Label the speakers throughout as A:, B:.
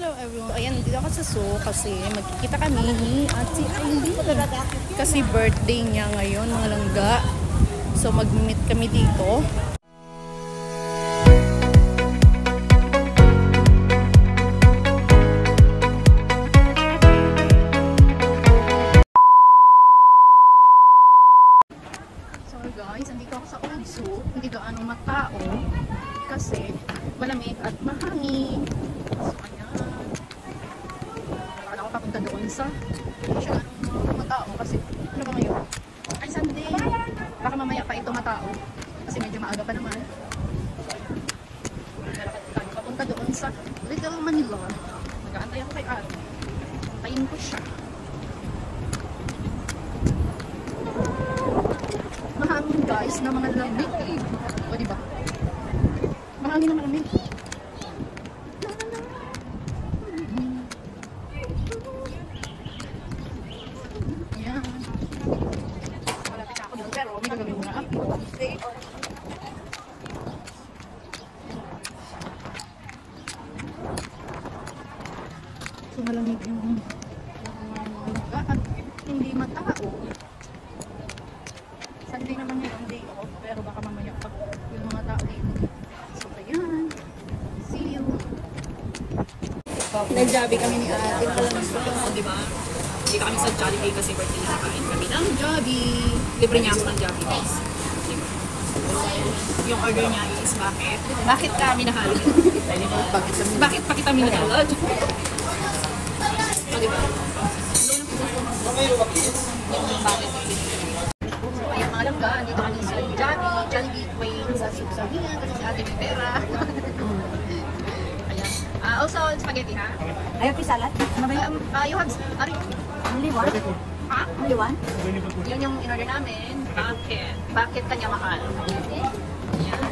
A: Hello everyone. Ayan, dito ako sa zoo kasi magkikita kami ni Ate Aileen. Kasi birthday niya ngayon, mga langga. So mag-meet kami dito. So guys, andito ako sa old zoo. Hindi gaano matao kasi malamig at mahangin. So ayan. Wala ako papunta doon sa siya matao kasi ano ba ngayon? Ay Sunday. Baka mamaya pa ito matao kasi medyo maaga pa naman. Papunta doon sa Little Manila. Mag-aantay ako kay Ate. Antayin ko siya. Mahangin guys na mga lamig. O diba? Mahangin na malamig. Ayan. Malapit ako dito pero may gagawin mo na ako. So malamig yung at hindi matao. Sunday naman yung day off pero baka mamaya pag yung mga tao dito. So ayan. See you. Nag-Jollibee kami ni Ate.
B: Diba? Hindi kami sa Jollibee kasi birthday niya, kain kami ng Jollibee. Libre niya ako ng Jollibee guys. Diba? Yung order niya is bakit? Bakit ka minahal? Bakit pa kita minahal? O diba? So ayun mga langga, dito kami sa Jollibee Queen sa Subsahian kasi si Ate may pera. Also, spaghetti, ha?
C: Ayaw fi salad? Ano ba yun?
B: You have,
C: Only one?
B: ha?
C: Only one?
B: Yun yung in-order namin. Bakit? Bakit kanya mahal? Yan.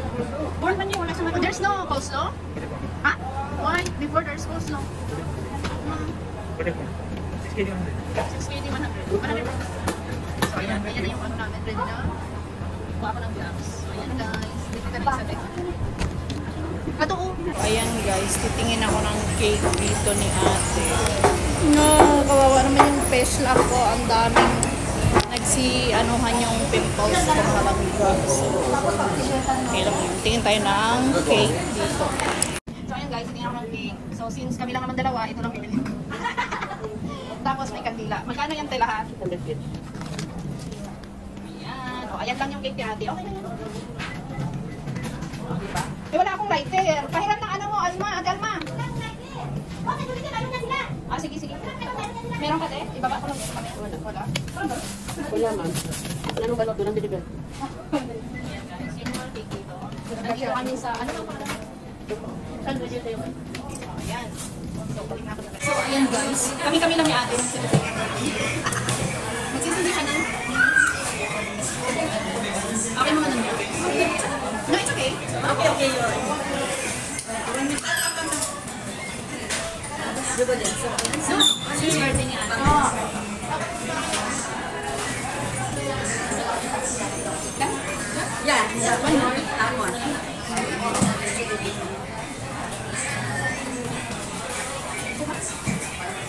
C: Or man wala sa
B: There's no coleslaw? Ha? Why? Before there's coleslaw. 680, 100. 100. So, ayan. Ayan na yung ano namin. Ready na. Kuha ako ng gloves. So, ayan guys. Dito kami sa deck.
A: Ayan guys, titingin ako ng cake dito ni Ate. No, kawawa naman yung pesla ko. Ang daming nagsi-anuhan yung pimples ko mga langga. So, okay lang yun. Tingin tayo ng cake dito.
B: So ayan guys, titingin ako ng cake. So since kami lang naman dalawa, ito lang bibili. Tapos may kandila. Magkano yan tayo lahat? 100 feet. Ayan. O, ayan lang yung cake ni Ate. Okay na yan. O, diba? Eh, wala akong lighter. Pahiram ng ano mo, Alma. Ate Alma.
C: Okay, tuloy ka na sila.
B: Ah, sige, sige. Meron ka, te? Ibaba ko lang dito kami. Wala. Wala.
D: Wala man. Wala nung balot. Walang deliver.
B: Ayan guys, yung mga cake dito. Nandito kami sa, ano lang pala?
D: Saan ba dito yung
B: So, ayan. So, balik na ako na. So, ayan guys. Kami-kami lang ni Ate. Magsisindi ka na. Okay mga nandiyo. No, it's okay. Okay, okay. So, since birthday ni Ate.
D: Yeah, one more. That one.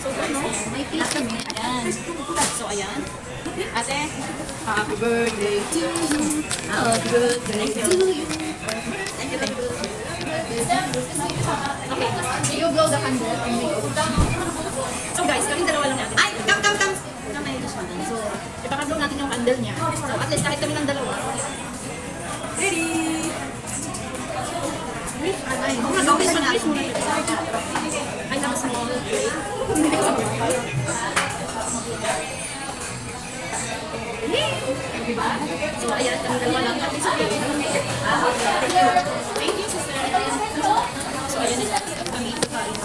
B: So, ano? May cake kami. Ayan. So, ayan. Ate, happy birthday to you. Happy birthday to you. Thank you, thank you. Okay, you blow the candle. So guys, kaming dalawa lang natin. Ay, come. Come na this one. So, ipaka-blow natin yung candle niya. So, at least kahit kami ng dalawa. Ready? Ay, wish muna. I have a small plate. Diba? So, ayan, kami dalawa lang. At least okay. Thank you, sister. So, ayan, kami ito pa rin.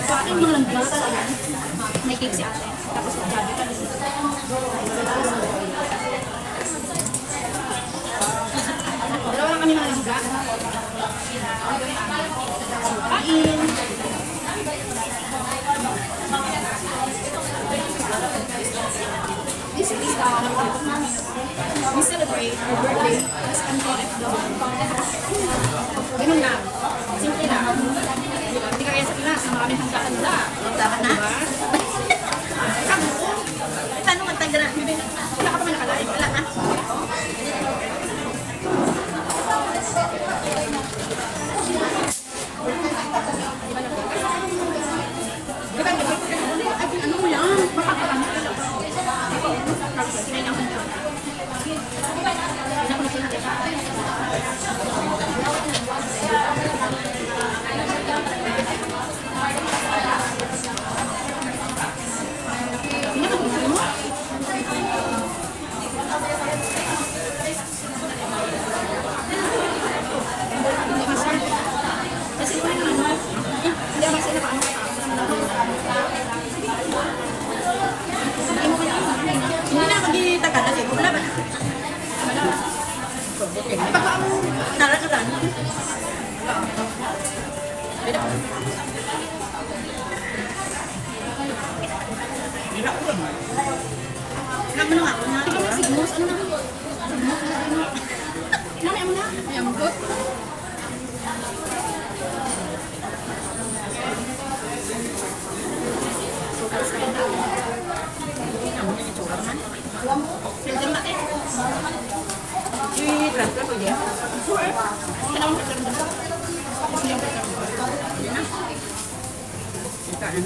B: So, akin mga langga. May cake si Ate. Tapos, magjabi ka. Dalawa lang kami mga langga. Kain! We celebrate our birthday as an OFW. Ganun lang. Simple lang. Diba? Hindi kaya sa Pinas na maraming handa-handa.
A: Dapat na.
B: Diba?
A: Paano magtagda na?
B: Wala ka pa man nakalain.
A: Wala na.
B: Ano mo yan? Makakarami ka lang. Sinayang ko na.
A: Hindi na magigitagan kasi wala ba na? Pagka narasulan. Alam mo na ako na.
B: Sigmos, ano na? Namaya mo na? Ayam ko. Filter natin.
A: I-transfer ko dyan.
B: Sure. Kailangan ko filter natin. Kasi yung filter mo.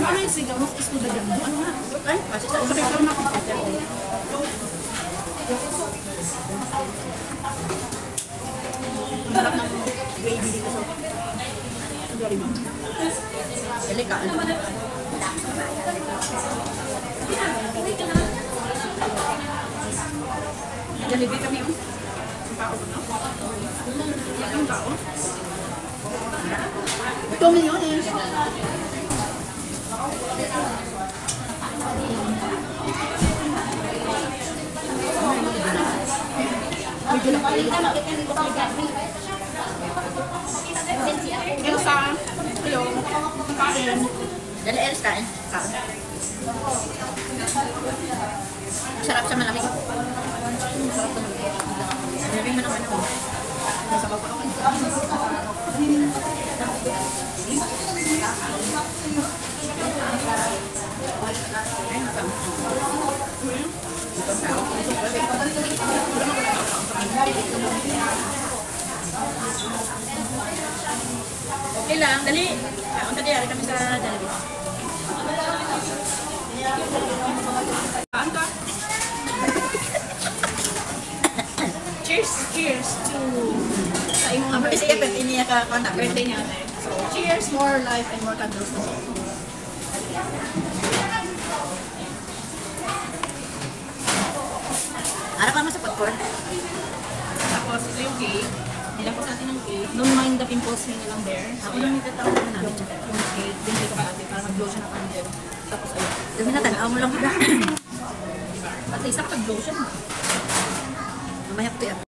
B: Ano yung sigaw mo? Is ba dyan mo? Ano nga?
A: Ay, kasi sa
B: Filter na ako. Harap ng gravy dito sa sorry mo.
A: delikado.
B: Jollibee kami yun. Ang tao ko, no? Ang tao. 2 milyones. Elsa, hello. Kain.
A: Dali, Eris, kain. Sarap sa malamig. Malamig mo naman ako.
B: Nasa baba ako.
A: Okay lang, dali. Ang kadiyari kami sa Jollibee.
B: Saan ka? Cheers! Cheers to sa imong
A: Ang kasi
B: birthday.
A: effect niya ka kontak.
B: Birthday niya ate. So, cheers! More life and more candles to all.
A: Harap naman sa popcorn.
B: Tapos, ito yung cake. Nilapos natin ng cake. Don't mind the pimples nyo lang there.
A: Ako lang yung tatawag na namin.
B: Yung cake, binili ko pa natin para mag-glow siya ng candle. Tapos, ayun.
A: Dami na tanaw mo lang.
B: At least nakapag-glow siya.
A: Mamaya ko yan.